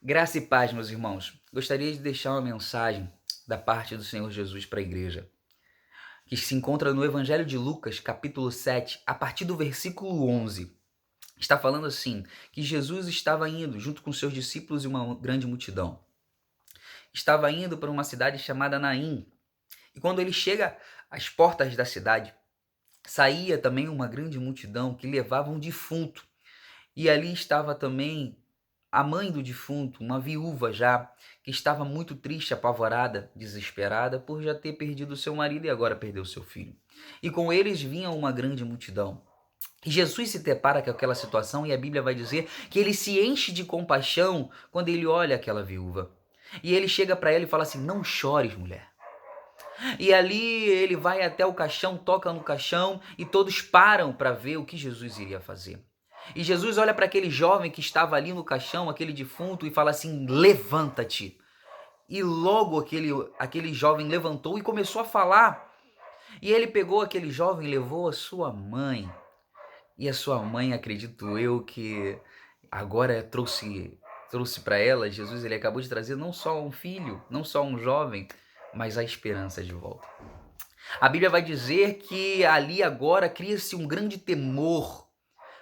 Graça e paz, meus irmãos. Gostaria de deixar uma mensagem da parte do Senhor Jesus para a igreja, que se encontra no Evangelho de Lucas, capítulo 7, a partir do versículo 11. Está falando assim, que Jesus estava indo junto com seus discípulos e uma grande multidão. Estava indo para uma cidade chamada Naim. E quando ele chega às portas da cidade, saía também uma grande multidão que levava um defunto. E ali estava também a mãe do defunto, uma viúva já, que estava muito triste, apavorada, desesperada por já ter perdido seu marido e agora perdeu seu filho. E com eles vinha uma grande multidão. E Jesus se depara com aquela situação e a Bíblia vai dizer que ele se enche de compaixão quando ele olha aquela viúva. E ele chega para ela e fala assim: "Não chores, mulher." E ali ele vai até o caixão, toca no caixão e todos param para ver o que Jesus iria fazer. E Jesus olha para aquele jovem que estava ali no caixão, aquele defunto, e fala assim: "Levanta-te." E logo aquele jovem levantou e começou a falar. E ele pegou aquele jovem e levou a sua mãe. E a sua mãe, acredito eu, que agora trouxe para ela, Jesus ele acabou de trazer não só um filho, não só um jovem, mas a esperança de volta. A Bíblia vai dizer que ali agora cria-se um grande temor,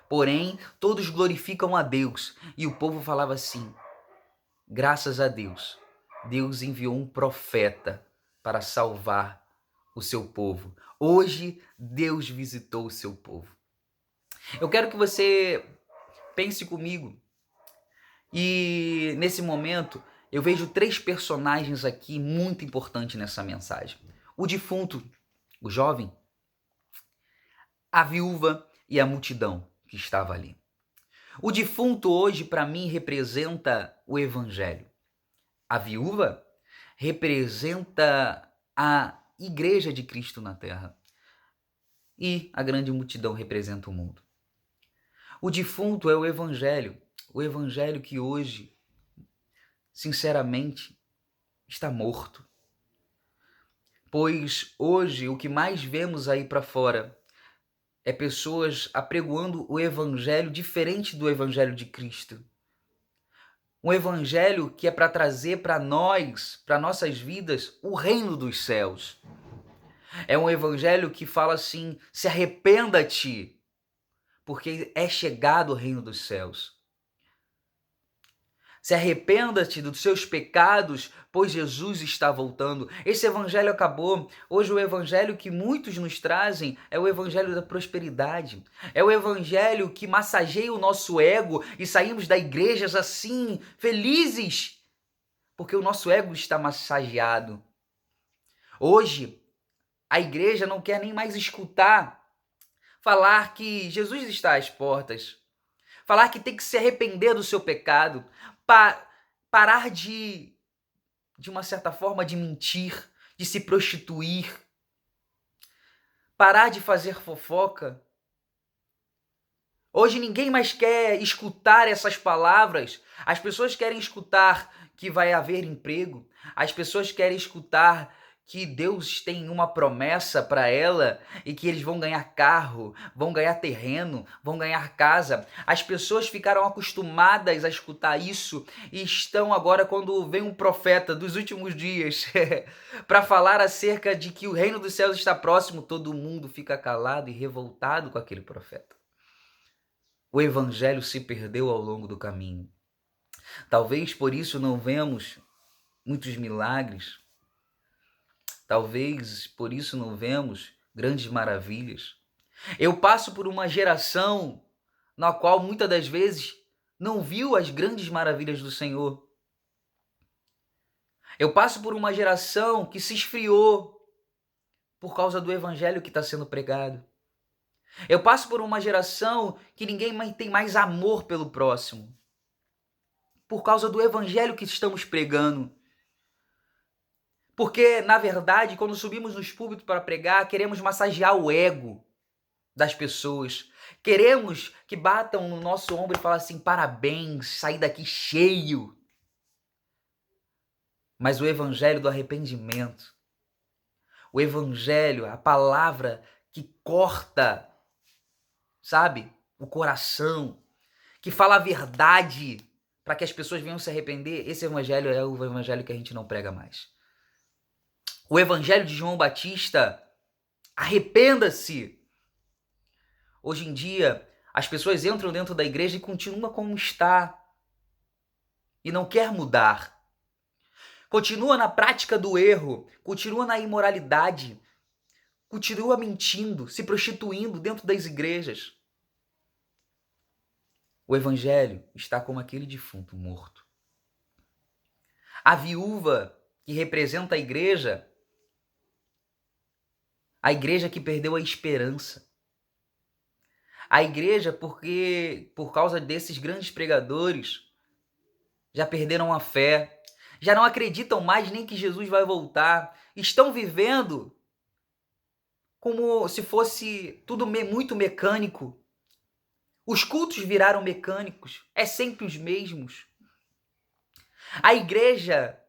porém todos glorificam a Deus. E o povo falava assim: graças a Deus, Deus enviou um profeta para salvar o seu povo. Hoje Deus visitou o seu povo. Eu quero que você pense comigo. E nesse momento eu vejo três personagens aqui muito importantes nessa mensagem: o defunto, o jovem, a viúva e a multidão que estava ali. O defunto hoje, para mim, representa o Evangelho. A viúva representa a Igreja de Cristo na Terra. E a grande multidão representa o mundo. O defunto é o Evangelho que hoje, sinceramente, está morto. Pois hoje o que mais vemos aí para fora é pessoas apregoando o evangelho diferente do evangelho de Cristo. Um evangelho que é para trazer para nós, para nossas vidas, o reino dos céus. É um evangelho que fala assim: se arrependa-te, porque é chegado o reino dos céus. Se arrependa-te dos seus pecados, pois Jesus está voltando. Esse evangelho acabou. Hoje o evangelho que muitos nos trazem é o evangelho da prosperidade. É o evangelho que massageia o nosso ego e saímos da igreja assim, felizes, porque o nosso ego está massageado. Hoje, a igreja não quer nem mais escutar falar que Jesus está às portas. Falar que tem que se arrepender do seu pecado, parar de uma certa forma, de mentir, de se prostituir, parar de fazer fofoca. Hoje ninguém mais quer escutar essas palavras. As pessoas querem escutar que vai haver emprego. As pessoas querem escutar que Deus tem uma promessa para ela e que eles vão ganhar carro, vão ganhar terreno, vão ganhar casa. As pessoas ficaram acostumadas a escutar isso e estão agora, quando vem um profeta dos últimos dias para falar acerca de que o reino dos céus está próximo, todo mundo fica calado e revoltado com aquele profeta. O evangelho se perdeu ao longo do caminho. Talvez por isso não vemos muitos milagres. Talvez por isso não vemos grandes maravilhas. Eu passo por uma geração na qual muitas das vezes não viu as grandes maravilhas do Senhor. Eu passo por uma geração que se esfriou por causa do evangelho que está sendo pregado. Eu passo por uma geração que ninguém tem mais amor pelo próximo, por causa do evangelho que estamos pregando. Porque, na verdade, quando subimos nos púlpitos para pregar, queremos massagear o ego das pessoas. Queremos que batam no nosso ombro e falem assim: parabéns, saí daqui cheio. Mas o evangelho do arrependimento, o evangelho, a palavra que corta, sabe, o coração, que fala a verdade para que as pessoas venham se arrepender, esse evangelho é o evangelho que a gente não prega mais. O evangelho de João Batista, arrependa-se. Hoje em dia, as pessoas entram dentro da igreja e continuam como está. E não quer mudar. Continua na prática do erro, continua na imoralidade, continua mentindo, se prostituindo dentro das igrejas. O evangelho está como aquele defunto morto. A viúva que representa a igreja que perdeu a esperança. A igreja porque, por causa desses grandes pregadores, já perderam a fé, já não acreditam mais nem que Jesus vai voltar, estão vivendo como se fosse tudo muito mecânico. Os cultos viraram mecânicos, é sempre os mesmos. A igreja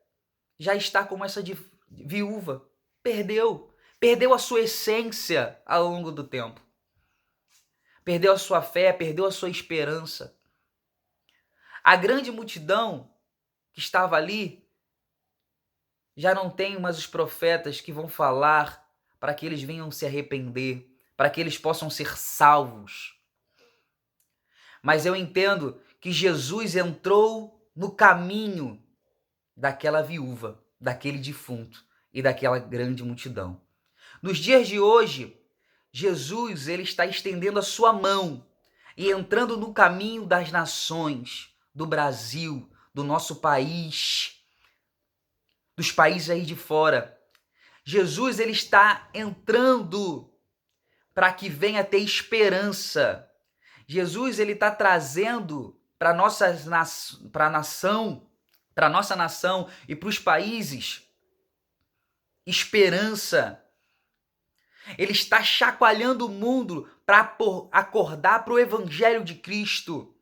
já está como essa viúva, perdeu a sua essência ao longo do tempo. Perdeu a sua fé, perdeu a sua esperança. A grande multidão que estava ali já não tem mais os profetas que vão falar para que eles venham se arrepender, para que eles possam ser salvos. Mas eu entendo que Jesus entrou no caminho daquela viúva, daquele defunto e daquela grande multidão. Nos dias de hoje, Jesus ele está estendendo a sua mão e entrando no caminho das nações, do Brasil, do nosso país, dos países aí de fora. Jesus ele está entrando para que venha ter esperança. Jesus ele está trazendo para nossa nação e para os países esperança. Ele está chacoalhando o mundo para acordar para o evangelho de Cristo.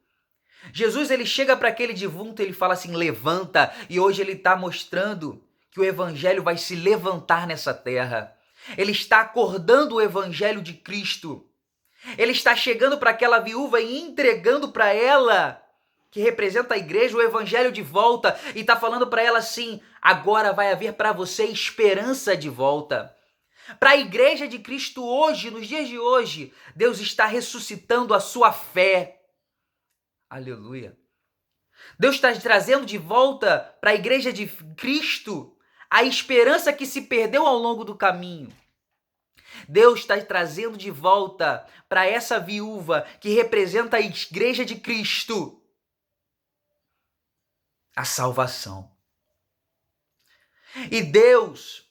Jesus ele chega para aquele defunto e ele fala assim, levanta. E hoje ele está mostrando que o evangelho vai se levantar nessa terra. Ele está acordando o evangelho de Cristo. Ele está chegando para aquela viúva e entregando para ela, que representa a igreja, o evangelho de volta. E está falando para ela assim, agora vai haver para você esperança de volta. Para a igreja de Cristo hoje, nos dias de hoje, Deus está ressuscitando a sua fé. Aleluia. Deus está trazendo de volta para a igreja de Cristo a esperança que se perdeu ao longo do caminho. Deus está trazendo de volta para essa viúva que representa a igreja de Cristo a salvação. E Deus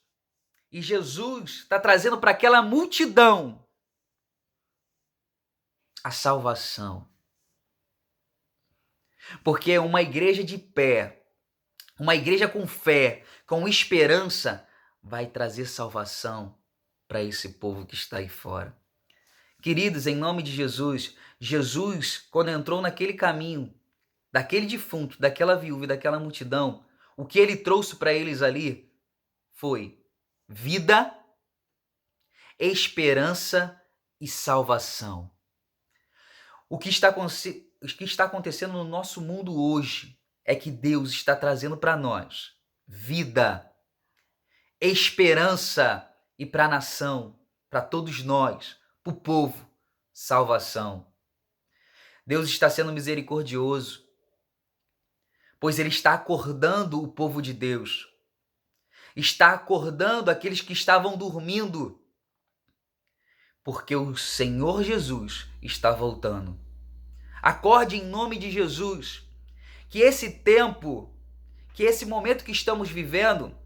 e Jesus está trazendo para aquela multidão a salvação. Porque uma igreja de pé, uma igreja com fé, com esperança, vai trazer salvação para esse povo que está aí fora. Queridos, em nome de Jesus, Jesus, quando entrou naquele caminho, daquele defunto, daquela viúva e daquela multidão, o que ele trouxe para eles ali foi vida, esperança e salvação. O que está acontecendo no nosso mundo hoje é que Deus está trazendo para nós vida, esperança e para a nação, para todos nós, para o povo, salvação. Deus está sendo misericordioso, pois Ele está acordando o povo de Deus. Está acordando aqueles que estavam dormindo, porque o Senhor Jesus está voltando. Acorde em nome de Jesus, que esse tempo, que esse momento que estamos vivendo,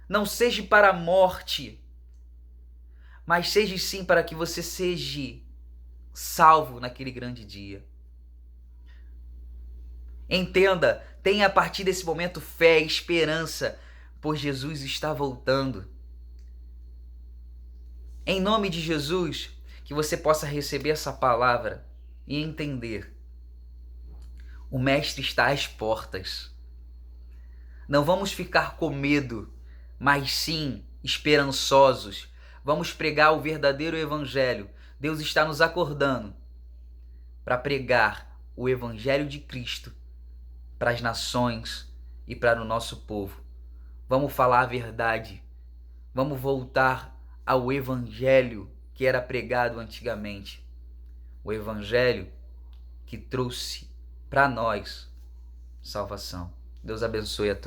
não seja para a morte, mas seja sim para que você seja salvo naquele grande dia. Entenda, tenha a partir desse momento fé, esperança, pois Jesus está voltando. Em nome de Jesus, que você possa receber essa palavra e entender. O Mestre está às portas. Não vamos ficar com medo, mas sim esperançosos. Vamos pregar o verdadeiro evangelho. Deus está nos acordando para pregar o evangelho de Cristo para as nações e para o nosso povo. Vamos falar a verdade. Vamos voltar ao evangelho que era pregado antigamente. O evangelho que trouxe para nós salvação. Deus abençoe a todos.